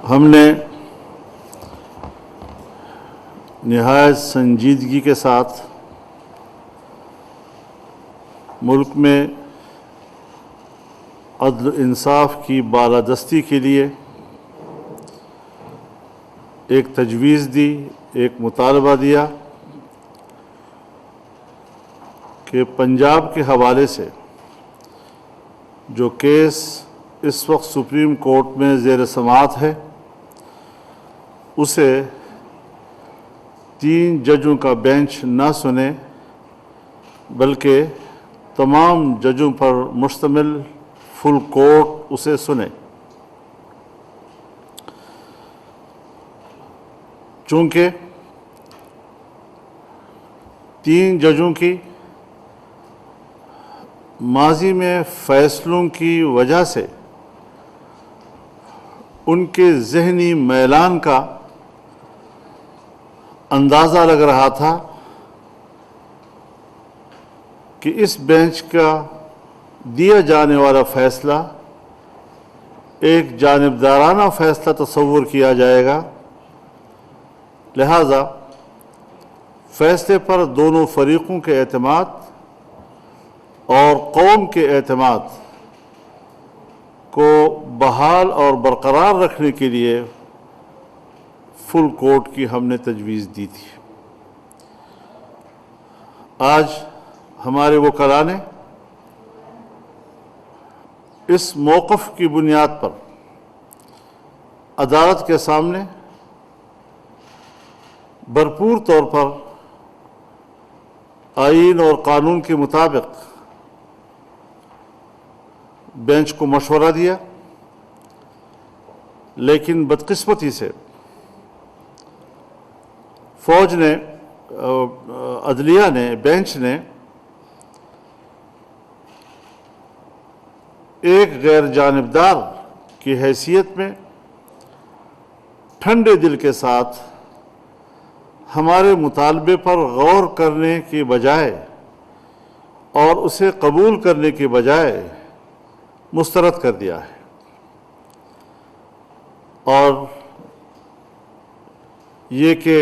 ہم نے نہایت سنجیدگی کے ساتھ ملک میں عدل و انصاف کی بالادستی کے لیے ایک تجویز دی، ایک مطالبہ دیا کہ پنجاب کے حوالے سے جو کیس اس وقت سپریم کورٹ میں زیر سماعت ہے اسے 3 ججوں کا بینچ نہ سنے بلکہ تمام ججوں پر مشتمل فل کورٹ اسے سنے۔ چونکہ 3 ججوں کی ماضی میں فیصلوں کی وجہ سے ان کے ذہنی میلان کا اندازہ لگ رہا تھا کہ اس بینچ کا دیا جانے والا فیصلہ ایک جانبدارانہ فیصلہ تصور کیا جائے گا، لہذا فیصلے پر دونوں فریقوں کے اعتماد اور قوم کے اعتماد کو بحال اور برقرار رکھنے کے لیے فل کورٹ کی ہم نے تجویز دی تھی۔ آج ہمارے وکلاء نے اس موقف کی بنیاد پر عدالت کے سامنے بھرپور طور پر آئین اور قانون کے مطابق بینچ کو مشورہ دیا، لیکن بدقسمتی سے فوج نے عدلیہ نے بینچ نے ایک غیر جانبدار کی حیثیت میں ٹھنڈے دل کے ساتھ ہمارے مطالبے پر غور کرنے کے بجائے اور اسے قبول کرنے کے بجائے مسترد کر دیا ہے، اور یہ کہ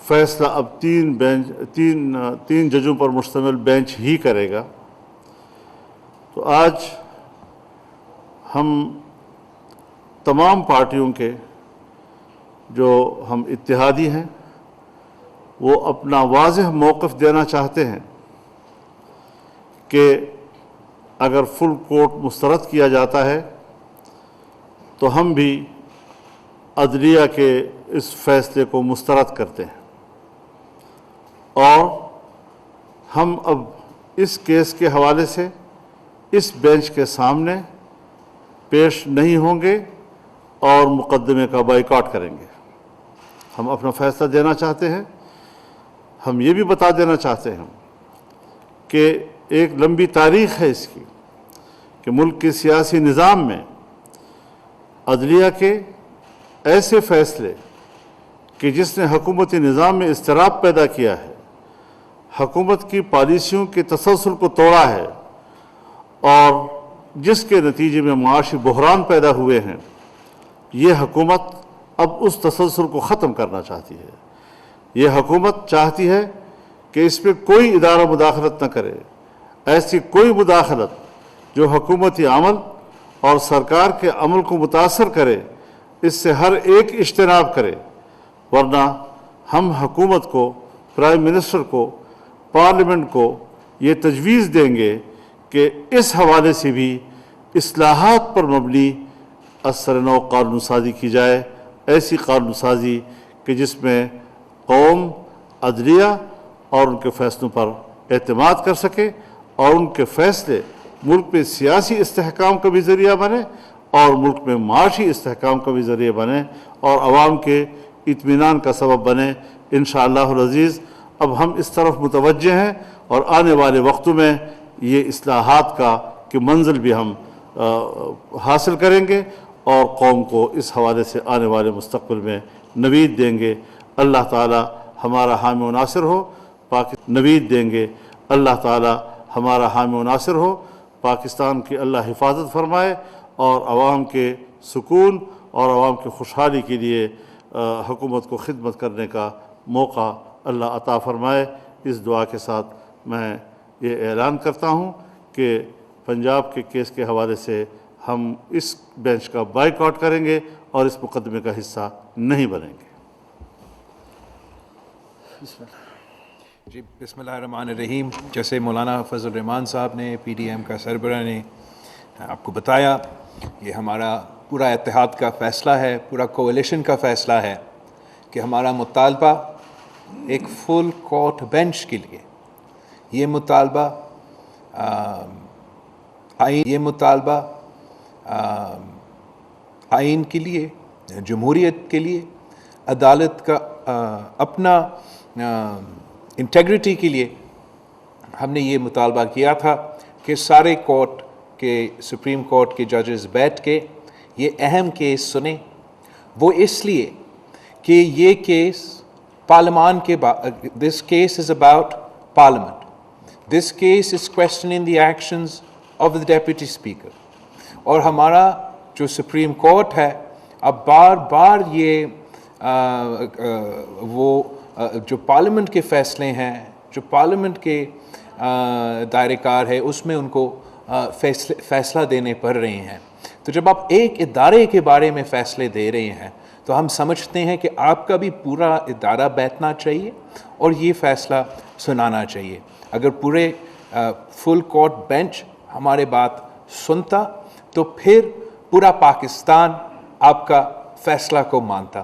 فیصلہ اب 3 ججوں پر مشتمل بینچ ہی کرے گا۔ تو آج ہم تمام پارٹیوں کے جو ہم اتحادی ہیں وہ اپنا واضح موقف دینا چاہتے ہیں کہ اگر فل کورٹ مسترد کیا جاتا ہے تو ہم بھی عدلیہ کے اس فیصلے کو مسترد کرتے ہیں، اور ہم اب اس کیس کے حوالے سے اس بینچ کے سامنے پیش نہیں ہوں گے اور مقدمے کا بائیکاٹ کریں گے۔ ہم اپنا فیصلہ دینا چاہتے ہیں۔ ہم یہ بھی بتا دینا چاہتے ہیں کہ ایک لمبی تاریخ ہے اس کی کہ ملک کے سیاسی نظام میں عدلیہ کے ایسے فیصلے کہ جس نے حکومتی نظام میں اضطراب پیدا کیا ہے، حکومت کی پالیسیوں کے تسلسل کو توڑا ہے، اور جس کے نتیجے میں معاشی بحران پیدا ہوئے ہیں، یہ حکومت اب اس تسلسل کو ختم کرنا چاہتی ہے۔ یہ حکومت چاہتی ہے کہ اس پہ کوئی ادارہ مداخلت نہ کرے، ایسی کوئی مداخلت جو حکومتی عمل اور سرکار کے عمل کو متاثر کرے اس سے ہر ایک اجتناب کرے، ورنہ ہم حکومت کو، پرائم منسٹر کو، پارلیمنٹ کو یہ تجویز دیں گے کہ اس حوالے سے بھی اصلاحات پر مبنی اثر نو قانون سازی کی جائے، ایسی قانون سازی کہ جس میں قوم، عدلیہ اور ان کے فیصلوں پر اعتماد کر سکے، اور ان کے فیصلے ملک میں سیاسی استحکام کا بھی ذریعہ بنے اور ملک میں معاشی استحکام کا بھی ذریعہ بنے اور عوام کے اطمینان کا سبب بنے۔ انشاءاللہ العزیز اب ہم اس طرف متوجہ ہیں، اور آنے والے وقتوں میں یہ اصلاحات کی منزل بھی ہم حاصل کریں گے اور قوم کو اس حوالے سے آنے والے مستقبل میں نوید دیں گے۔ اللہ تعالی ہمارا حامی و ناصر ہو، نوید دیں گے۔ اللہ تعالی ہمارا حامی و ناصر ہو، پاکستان کی اللہ حفاظت فرمائے اور عوام کے سکون اور عوام کی خوشحالی کے لیے حکومت کو خدمت کرنے کا موقع اللہ عطا فرمائے۔ اس دعا کے ساتھ میں یہ اعلان کرتا ہوں کہ پنجاب کے کیس کے حوالے سے ہم اس بینچ کا بائیکاٹ کریں گے اور اس مقدمے کا حصہ نہیں بنیں گے۔ جی بسم اللہ الرحمن الرحیم۔ جیسے مولانا فضل الرحمان صاحب نے پی ڈی ایم کا سربراہ نے آپ کو بتایا، یہ ہمارا پورا اتحاد کا فیصلہ ہے، پورا کولیشن کا فیصلہ ہے کہ ہمارا مطالبہ ایک فل کورٹ بینچ کے لیے، یہ مطالبہ آئین کے لیے، جمہوریت کے لیے، عدالت کا اپنا انٹیگریٹی کے لیے ہم نے یہ مطالبہ کیا تھا کہ سارے کورٹ کے سپریم کورٹ کے ججز بیٹھ کے یہ اہم کیس سنیں۔ وہ اس لیے کہ یہ کیس پارلیمان کے this case is about parliament, this case is questioning the actions of the deputy speaker, اور ہمارا جو سپریم کورٹ ہے اب بار بار یہ وہ جو پارلیمنٹ کے فیصلے ہیں، جو پارلیمنٹ کے دائرہ کار ہے، اس میں ان کو فیصلہ دینے پڑ رہے ہیں۔ تو جب آپ ایک ادارے کے بارے میں فیصلے دے رہے ہیں تو ہم سمجھتے ہیں کہ آپ کا بھی پورا ادارہ بیٹھنا چاہیے اور یہ فیصلہ سنانا چاہیے۔ اگر پورے فل کورٹ بینچ ہمارے بات سنتا تو پھر پورا پاکستان آپ کا فیصلہ کو مانتا۔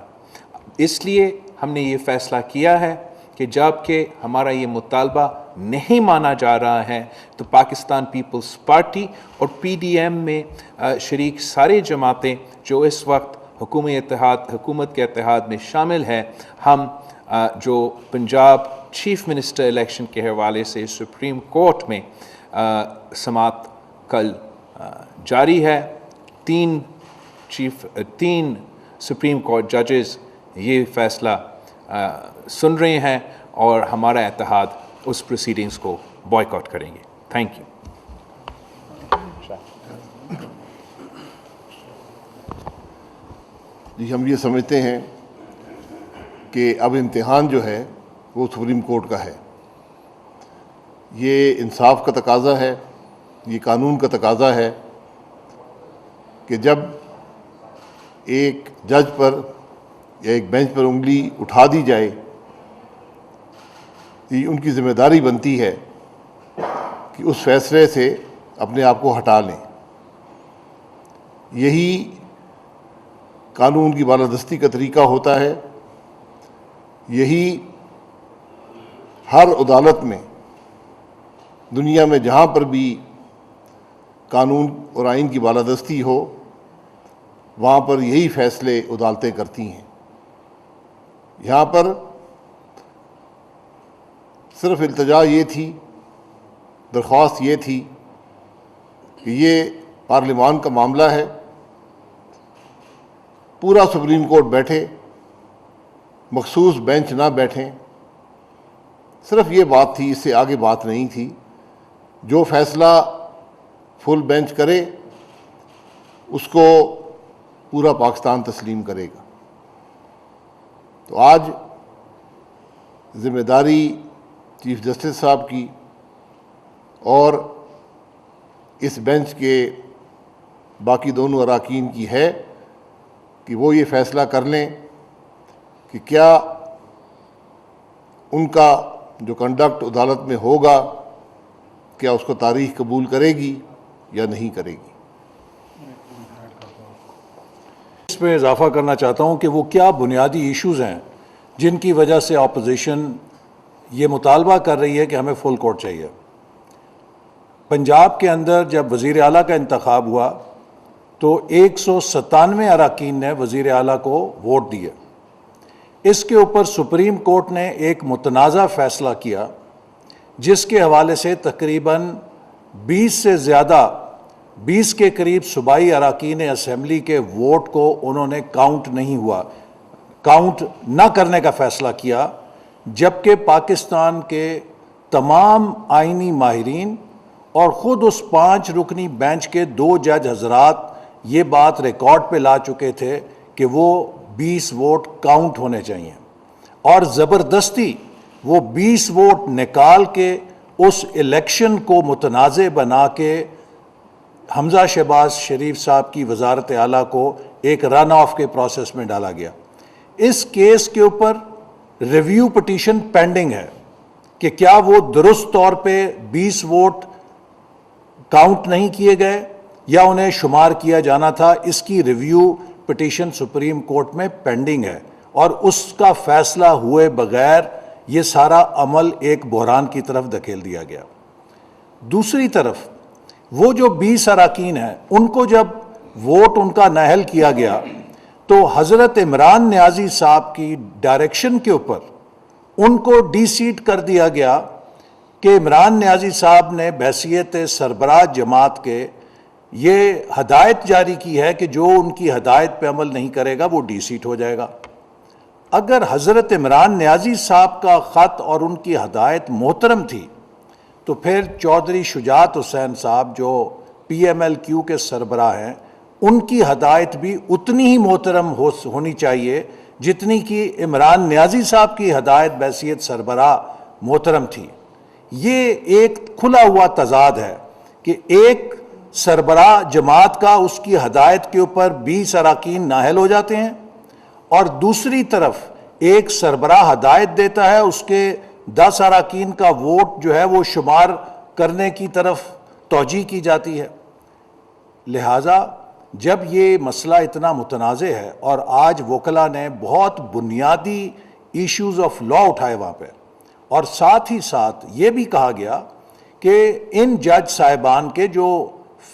اس لیے ہم نے یہ فیصلہ کیا ہے کہ جب کہ ہمارا یہ مطالبہ نہیں مانا جا رہا ہے تو پاکستان پیپلز پارٹی اور پی ڈی ایم میں شریک سارے جماعتیں جو اس وقت حکومت کے اتحاد میں شامل ہے، ہم جو پنجاب چیف منسٹر الیکشن کے حوالے سے سپریم کورٹ میں سماعت کل جاری ہے، تین سپریم کورٹ ججز یہ فیصلہ سن رہے ہیں اور ہمارا اتحاد اس پروسیڈنگز کو بائیکاٹ کریں گے۔ Thank you. جی ہم یہ سمجھتے ہیں کہ اب امتحان جو ہے وہ سپریم کورٹ کا ہے۔ یہ انصاف کا تقاضا ہے، یہ قانون کا تقاضا ہے کہ جب ایک جج پر یا ایک بینچ پر انگلی اٹھا دی جائے یہ ان کی ذمہ داری بنتی ہے کہ اس فیصلے سے اپنے آپ کو ہٹا لیں۔ یہی قانون کی بالادستی کا طریقہ ہوتا ہے، یہی ہر عدالت میں دنیا میں جہاں پر بھی قانون اور آئین کی بالادستی ہو وہاں پر یہی فیصلے عدالتیں کرتی ہیں۔ یہاں پر صرف التجا یہ تھی، درخواست یہ تھی کہ یہ پارلیمان کا معاملہ ہے، پورا سپریم کورٹ بیٹھے، مخصوص بینچ نہ بیٹھیں، صرف یہ بات تھی، اس سے آگے بات نہیں تھی۔ جو فیصلہ فل بینچ کرے اس کو پورا پاکستان تسلیم کرے گا۔ تو آج ذمہ داری چیف جسٹس صاحب کی اور اس بینچ کے باقی دونوں اراکین کی ہے کہ وہ یہ فیصلہ کر لیں کہ کیا ان کا جو کنڈکٹ عدالت میں ہوگا کیا اس کو تاریخ قبول کرے گی یا نہیں کرے گی۔ اس میں اضافہ کرنا چاہتا ہوں کہ وہ کیا بنیادی ایشوز ہیں جن کی وجہ سے اپوزیشن یہ مطالبہ کر رہی ہے کہ ہمیں فل کورٹ چاہیے۔ پنجاب کے اندر جب وزیر اعلیٰ کا انتخاب ہوا تو 197 اراکین نے وزیر اعلیٰ کو ووٹ دیے۔ اس کے اوپر سپریم کورٹ نے ایک متنازع فیصلہ کیا جس کے حوالے سے تقریباً 20 کے قریب صوبائی اراکین اسمبلی کے ووٹ کو انہوں نے کاؤنٹ نہ کرنے کا فیصلہ کیا، جبکہ پاکستان کے تمام آئینی ماہرین اور خود اس 5 رکنی بینچ کے 2 جج حضرات یہ بات ریکارڈ پہ لا چکے تھے کہ وہ 20 ووٹ کاؤنٹ ہونے چاہیے، اور زبردستی وہ 20 ووٹ نکال کے اس الیکشن کو متنازع بنا کے حمزہ شہباز شریف صاحب کی وزارت اعلیٰ کو ایک رن آف کے پروسیس میں ڈالا گیا۔ اس کیس کے اوپر ریویو پٹیشن پینڈنگ ہے کہ کیا وہ درست طور پہ 20 ووٹ کاؤنٹ نہیں کیے گئے یا انہیں شمار کیا جانا تھا۔ اس کی ریویو پٹیشن سپریم کورٹ میں پینڈنگ ہے، اور اس کا فیصلہ ہوئے بغیر یہ سارا عمل ایک بحران کی طرف دھکیل دیا گیا۔ دوسری طرف وہ جو 20 اراکین ہیں ان کو جب ووٹ ان کا نااہل کیا گیا تو حضرت عمران نیازی صاحب کی ڈائریکشن کے اوپر ان کو ڈی سیٹ کر دیا گیا کہ عمران نیازی صاحب نے بحیثیت سربراہ جماعت کے یہ ہدایت جاری کی ہے کہ جو ان کی ہدایت پہ عمل نہیں کرے گا وہ ڈی سیٹ ہو جائے گا۔ اگر حضرت عمران نیازی صاحب کا خط اور ان کی ہدایت محترم تھی تو پھر چودھری شجاعت حسین صاحب جو پی ایم ایل کیو کے سربراہ ہیں ان کی ہدایت بھی اتنی ہی محترم ہونی چاہیے جتنی کہ عمران نیازی صاحب کی ہدایت بحیثیت سربراہ محترم تھی۔ یہ ایک کھلا ہوا تضاد ہے کہ ایک سربراہ جماعت کا اس کی ہدایت کے اوپر 20 اراکین نااہل ہو جاتے ہیں، اور دوسری طرف ایک سربراہ ہدایت دیتا ہے، اس کے 10 اراکین کا ووٹ جو ہے وہ شمار کرنے کی طرف توجہ کی جاتی ہے۔ لہٰذا جب یہ مسئلہ اتنا متنازع ہے اور آج وکلاء نے بہت بنیادی ایشوز آف لا اٹھائے وہاں پہ، اور ساتھ ہی ساتھ یہ بھی کہا گیا کہ ان جج صاحبان کے جو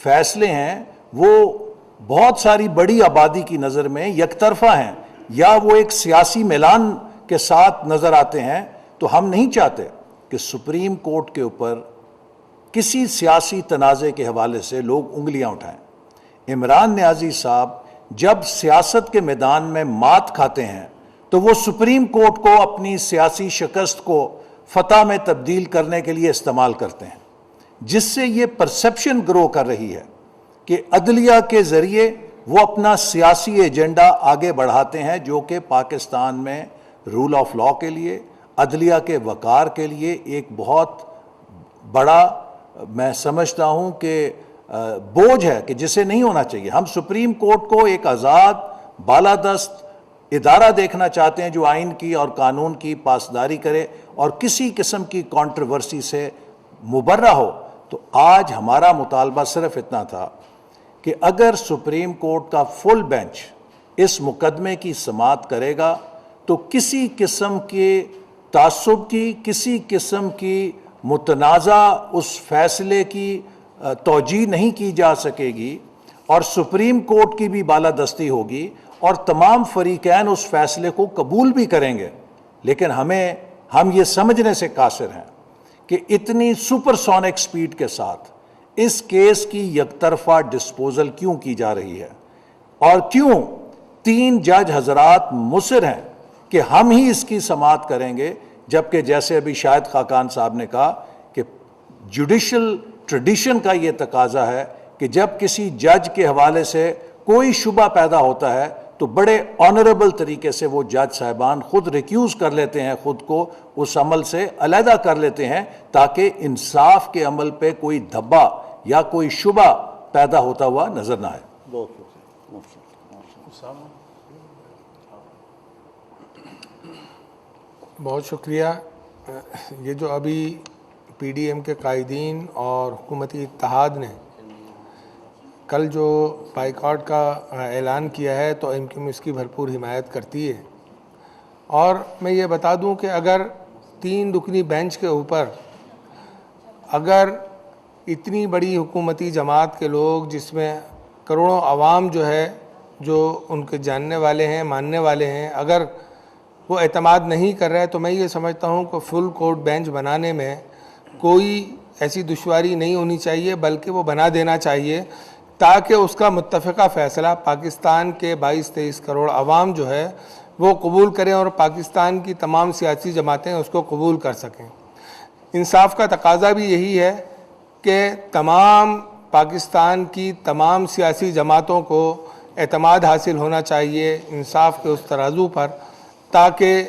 فیصلے ہیں وہ بہت ساری بڑی آبادی کی نظر میں یک طرفہ ہیں یا وہ ایک سیاسی میلان کے ساتھ نظر آتے ہیں، تو ہم نہیں چاہتے کہ سپریم کورٹ کے اوپر کسی سیاسی تنازع کے حوالے سے لوگ انگلیاں اٹھائیں۔ عمران نیازی صاحب جب سیاست کے میدان میں مات کھاتے ہیں تو وہ سپریم کورٹ کو اپنی سیاسی شکست کو فتح میں تبدیل کرنے کے لیے استعمال کرتے ہیں، جس سے یہ پرسیپشن گرو کر رہی ہے کہ عدلیہ کے ذریعے وہ اپنا سیاسی ایجنڈا آگے بڑھاتے ہیں، جو کہ پاکستان میں رول آف لا کے لیے، عدلیہ کے وقار کے لیے ایک بہت بڑا میں سمجھتا ہوں کہ بوجھ ہے کہ جسے نہیں ہونا چاہیے۔ ہم سپریم کورٹ کو ایک آزاد بالادست ادارہ دیکھنا چاہتے ہیں جو آئین کی اور قانون کی پاسداری کرے اور کسی قسم کی کنٹروورسی سے مبرہ ہو۔ تو آج ہمارا مطالبہ صرف اتنا تھا کہ اگر سپریم کورٹ کا فل بینچ اس مقدمے کی سماعت کرے گا تو کسی قسم کے تعصب کی، کسی قسم کی متنازع اس فیصلے کی توجیہ نہیں کی جا سکے گی، اور سپریم کورٹ کی بھی بالادستی ہوگی اور تمام فریقین اس فیصلے کو قبول بھی کریں گے۔ لیکن ہم یہ سمجھنے سے قاصر ہیں کہ اتنی سپر سونک سپیڈ کے ساتھ اس کیس کی یک طرفہ ڈسپوزل کیوں کی جا رہی ہے، اور کیوں 3 جج حضرات مصر ہیں کہ ہم ہی اس کی سماعت کریں گے، جبکہ جیسے ابھی شاہد خاقان صاحب نے کہا کہ جوڈیشل ٹریڈیشن کا یہ تقاضا ہے کہ جب کسی جج کے حوالے سے کوئی شبہ پیدا ہوتا ہے تو بڑے آنریبل طریقے سے وہ جج صاحبان خود ریکیوز کر لیتے ہیں، خود کو اس عمل سے علیحدہ کر لیتے ہیں، تاکہ انصاف کے عمل پہ کوئی دھبا یا کوئی شبہ پیدا ہوتا ہوا نظر نہ آئے۔ بہت شکریہ۔ یہ جو ابھی پی ڈی ایم کے قائدین اور حکومتی اتحاد نے کل جو بائیکاٹ کا اعلان کیا ہے تو ایم کیو ایم اس کی بھرپور حمایت کرتی ہے، اور میں یہ بتا دوں کہ اگر 3 رکنی بینچ کے اوپر اگر اتنی بڑی حکومتی جماعت کے لوگ، جس میں کروڑوں عوام جو ہے جو ان کے جاننے والے ہیں، ماننے والے ہیں، اگر وہ اعتماد نہیں کر رہے تو میں یہ سمجھتا ہوں کہ فل کورٹ بینچ بنانے میں کوئی ایسی دشواری نہیں ہونی چاہیے، بلکہ وہ بنا دینا چاہیے تاکہ اس کا متفقہ فیصلہ پاکستان کے 22-23 کروڑ عوام جو ہے وہ قبول کریں اور پاکستان کی تمام سیاسی جماعتیں اس کو قبول کر سکیں۔ انصاف کا تقاضا بھی یہی ہے کہ تمام پاکستان کی تمام سیاسی جماعتوں کو اعتماد حاصل ہونا چاہیے انصاف کے اس ترازو پر، تاکہ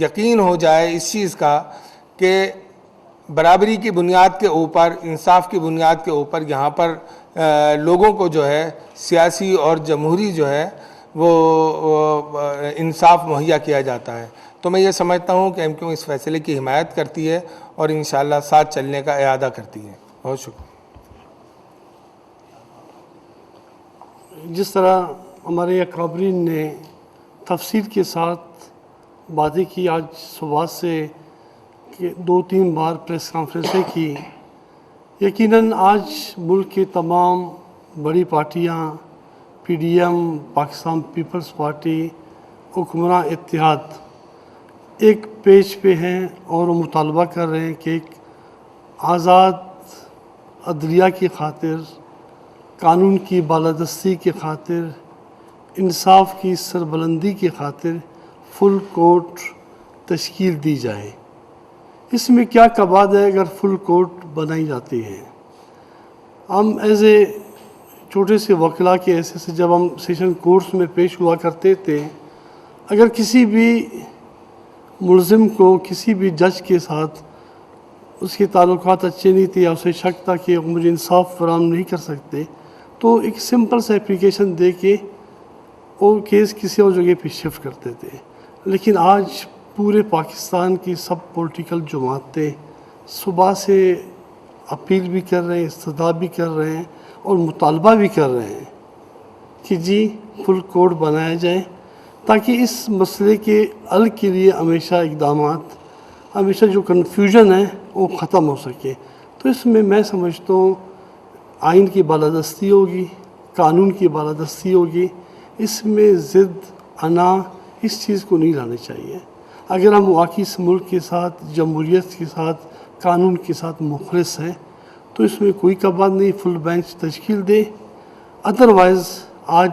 یقین ہو جائے اس چیز کا کہ برابری کی بنیاد کے اوپر، انصاف کی بنیاد کے اوپر یہاں پر لوگوں کو جو ہے سیاسی اور جمہوری جو ہے وہ انصاف مہیا کیا جاتا ہے۔ تو میں یہ سمجھتا ہوں کہ MQ اس فیصلے کی حمایت کرتی ہے اور انشاءاللہ ساتھ چلنے کا اعادہ کرتی ہے۔ بہت شکریہ۔ جس طرح ہمارے اکابرین نے تفصیل کے ساتھ باتیں کی، آج صبح سے 2-3 بار پریس کانفرنسیں کی، یقیناً آج ملک کے تمام بڑی پارٹیاں، PDM، پاکستان پیپلز پارٹی، حکمراں اتحاد ایک پیج پہ ہیں اور وہ مطالبہ کر رہے ہیں کہ ایک آزاد عدلیہ کی خاطر، قانون کی بالادستی کی خاطر، انصاف کی سربلندی کی خاطر فل کورٹ تشکیل دی جائے۔ اس میں کیا کباد ہے اگر فل کورٹ بنائی جاتی ہے؟ ہم ایز اے چھوٹے سے وکلا کے ایسے سے جب ہم سیشن کورٹس میں پیش ہوا کرتے تھے، اگر کسی بھی ملزم کو کسی بھی جج کے ساتھ اس کے تعلقات اچھے نہیں تھے یا اسے شک تھا کہ مجھے انصاف فراہم نہیں کر سکتے، تو ایک سمپل سا اپلیکیشن دے کے وہ کیس کسی اور جگہ پہ شفٹ کرتے تھے۔ لیکن آج پورے پاکستان کی سب پولیٹیکل جماعتیں صبح سے اپیل بھی کر رہے ہیں، استدعا بھی کر رہے ہیں اور مطالبہ بھی کر رہے ہیں کہ جی فل کورٹ بنایا جائے، تاکہ اس مسئلے کے حل کے لیے ہمیشہ اقدامات، ہمیشہ جو کنفیوژن ہے وہ ختم ہو سکے۔ تو اس میں میں سمجھتا ہوں آئین کی بالادستی ہوگی، قانون کی بالادستی ہوگی، اس میں ضد، انا اس چیز کو نہیں لانا چاہیے۔ اگر ہم واقعی اس ملک کے ساتھ، جمہوریت کے ساتھ، قانون کے ساتھ مخلص ہیں تو اس میں کوئی کباد نہیں، فل بینچ تشکیل دے۔ ادروائز آج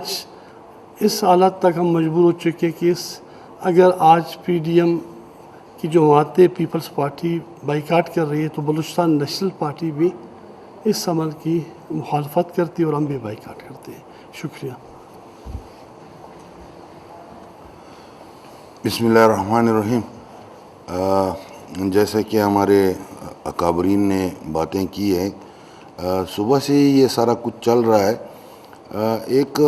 اس حالت تک ہم مجبور ہو چکے کہ اگر آج PDM کی جماعتیں پیپلز پارٹی بائیکاٹ کر رہی ہے تو بلوچستان نیشنل پارٹی بھی اس عمل کی مخالفت کرتی ہے اور ہم بھی بائیکاٹ کرتے ہیں۔ شکریہ۔ بسم اللہ الرحمن الرحیم۔ جیسا کہ ہمارے اکابرین نے باتیں کی ہیں، صبح سے یہ سارا کچھ چل رہا ہے، ایک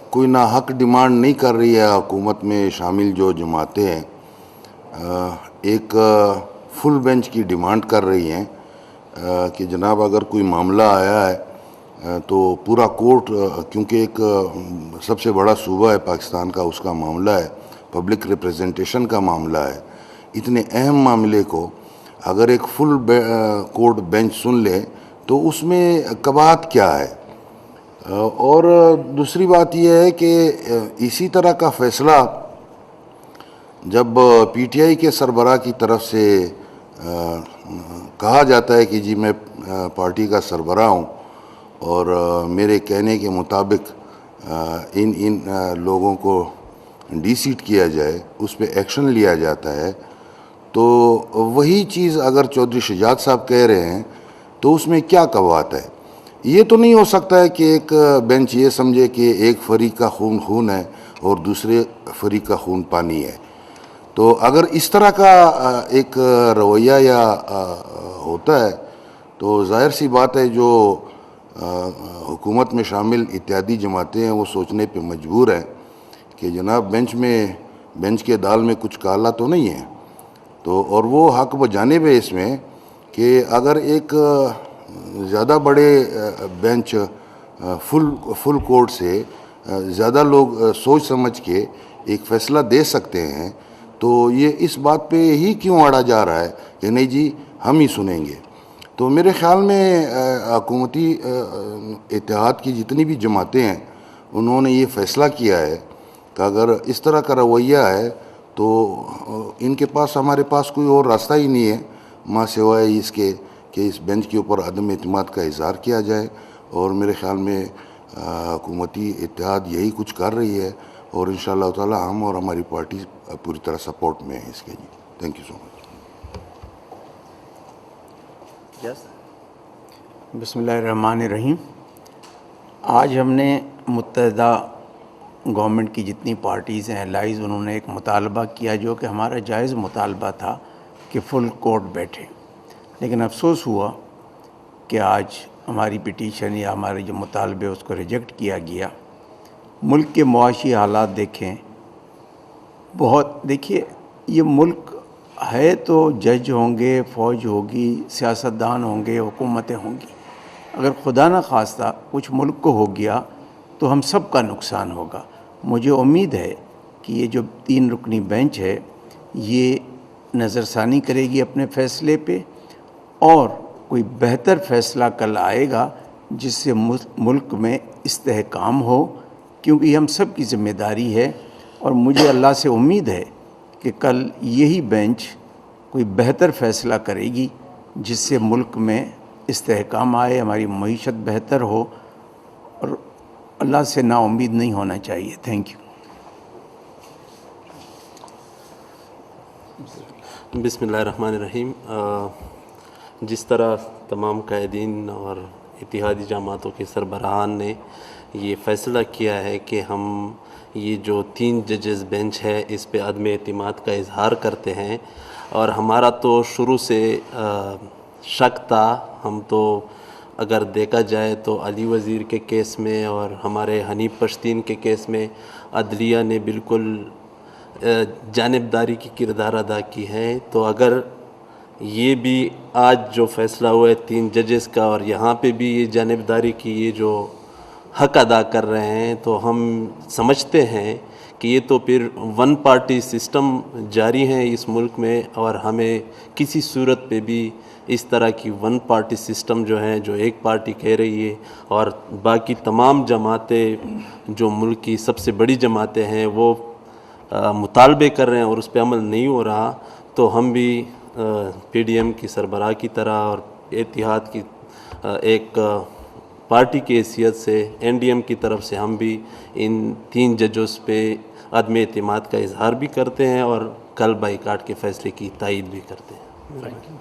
کوئی ناحق ڈیمانڈ نہیں کر رہی ہے حکومت میں شامل جو جماعتیں ہیں، ایک فل بینچ کی ڈیمانڈ کر رہی ہیں کہ جناب اگر کوئی معاملہ آیا ہے تو پورا کورٹ، کیونکہ ایک سب سے بڑا صوبہ ہے پاکستان کا، اس کا معاملہ ہے، پبلک ریپریزنٹیشن کا معاملہ ہے، اتنے اہم معاملے کو اگر ایک فل کورٹ بینچ سن لے تو اس میں کباہت کیا ہے؟ اور دوسری بات یہ ہے کہ اسی طرح کا فیصلہ جب PTI کے سربراہ کی طرف سے کہا جاتا ہے کہ جی میں پارٹی کا سربراہ ہوں اور میرے کہنے کے مطابق ان لوگوں کو ڈی سیٹ کیا جائے، اس پہ ایکشن لیا جاتا ہے، تو وہی چیز اگر چودھری شجاعت صاحب کہہ رہے ہیں تو اس میں کیا کباہت ہے؟ یہ تو نہیں ہو سکتا ہے کہ ایک بینچ یہ سمجھے کہ ایک فریق کا خون خون ہے اور دوسرے فریق کا خون پانی ہے۔ تو اگر اس طرح کا ایک رویہ یا ہوتا ہے تو ظاہر سی بات ہے جو حکومت میں شامل اتحادی جماعتیں ہیں وہ سوچنے پہ مجبور ہیں کہ جناب بینچ کے دال میں کچھ کالا تو نہیں ہے، تو اور وہ حق بجانب ہے اس میں کہ اگر ایک زیادہ بڑے بینچ فل کورٹ سے زیادہ لوگ سوچ سمجھ کے ایک فیصلہ دے سکتے ہیں، تو یہ اس بات پہ ہی کیوں اڑا جا رہا ہے کہ نہیں جی ہم ہی سنیں گے؟ تو میرے خیال میں حکومتی اتحاد کی جتنی بھی جماعتیں ہیں انہوں نے یہ فیصلہ کیا ہے کہ اگر اس طرح کا رویہ ہے تو ان کے پاس، ہمارے پاس کوئی اور راستہ ہی نہیں ہے ماں سوائے اس کے کہ اس بینچ کے اوپر عدم اعتماد کا اظہار کیا جائے، اور میرے خیال میں حکومتی اتحاد یہی کچھ کر رہی ہے، اور انشاءاللہ تعالی ہم اور ہماری پارٹی پوری طرح سپورٹ میں ہے اس کے۔ جی تھینک یو سو مچ۔ بسم اللہ الرحمن الرحیم۔ آج ہم نے متحدہ گورنمنٹ کی جتنی پارٹیز ہیں الائز، انہوں نے ایک مطالبہ کیا جو کہ ہمارا جائز مطالبہ تھا کہ فل کورٹ بیٹھے، لیکن افسوس ہوا کہ آج ہماری پٹیشن یا ہمارے جو مطالبے اس کو ریجیکٹ کیا گیا۔ ملک کے معاشی حالات دیکھیں، دیکھیے یہ ملک ہے تو جج ہوں گے، فوج ہوگی، سیاستدان ہوں گے، حکومتیں ہوں گی، اگر خدا نہ خواستہ کچھ ملک کو ہو گیا تو ہم سب کا نقصان ہوگا۔ مجھے امید ہے کہ یہ جو 3 رکنی بینچ ہے یہ نظر ثانی کرے گی اپنے فیصلے پہ، اور کوئی بہتر فیصلہ کل آئے گا جس سے ملک میں استحکام ہو، کیونکہ یہ ہم سب کی ذمہ داری ہے۔ اور مجھے اللہ سے امید ہے کہ کل یہی بینچ کوئی بہتر فیصلہ کرے گی جس سے ملک میں استحکام آئے، ہماری معیشت بہتر ہو، اور اللہ سے نا امید نہیں ہونا چاہیے۔ Thank you. بسم اللہ الرحمن الرحیم۔ جس طرح تمام قائدین اور اتحادی جماعتوں کے سربراہان نے یہ فیصلہ کیا ہے کہ ہم یہ جو 3 ججز بینچ ہے اس پہ عدم اعتماد کا اظہار کرتے ہیں، اور ہمارا تو شروع سے شک تھا، ہم تو اگر دیکھا جائے تو علی وزیر کے کیس میں اور ہمارے حنیف پشتین کے کیس میں عدلیہ نے بالکل جانبداری کی کردار ادا کی ہے، تو اگر یہ بھی آج جو فیصلہ ہوا ہے 3 ججز کا، اور یہاں پہ بھی یہ جانبداری کی یہ جو حق ادا کر رہے ہیں، تو ہم سمجھتے ہیں کہ یہ تو پھر 1 پارٹی سسٹم جاری ہے اس ملک میں، اور ہمیں کسی صورت پہ بھی اس طرح کی 1 پارٹی سسٹم جو ہے، جو ایک پارٹی کہہ رہی ہے اور باقی تمام جماعتیں جو ملک کی سب سے بڑی جماعتیں ہیں وہ مطالبے کر رہے ہیں اور اس پہ عمل نہیں ہو رہا، تو ہم بھی پی ڈی ایم کی سربراہ کی طرح اور اتحاد کی ایک پارٹی کی حیثیت سے این ڈی ایم کی طرف سے ہم بھی ان 3 ججز پہ عدم اعتماد کا اظہار بھی کرتے ہیں اور کل بائیکاٹ کے فیصلے کی تائید بھی کرتے ہیں۔